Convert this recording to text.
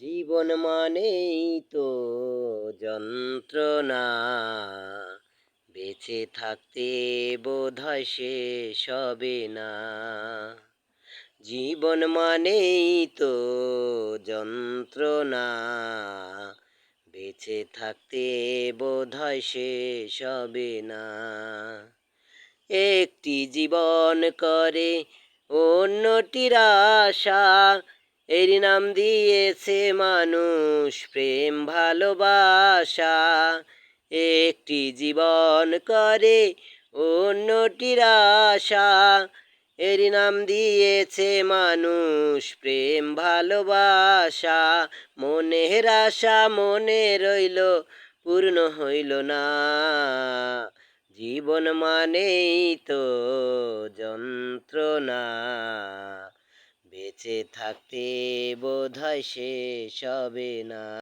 জীবন মানেই তো যন্ত্রণা, বেঁচে থাকতে বোধহয় শেষ হবে না। জীবন মানেই তো যন্ত্রণা, বেঁচে থাকতে বোধহয় শেষ হবে না। একটি জীবন করে অন্যটির আশা, এর নাম দিয়েছে মানুষ প্রেম ভালোবাসা। একটি জীবন করে অন্যটির আশা, এর নাম দিয়েছে মানুষ প্রেম ভালোবাসা। মনের আশা মনে রইল, পূর্ণ হইল না। জীবন মানেই তো যন্ত্রণা, বেঁচে থাকতে বোধহয় শেষ হবে না।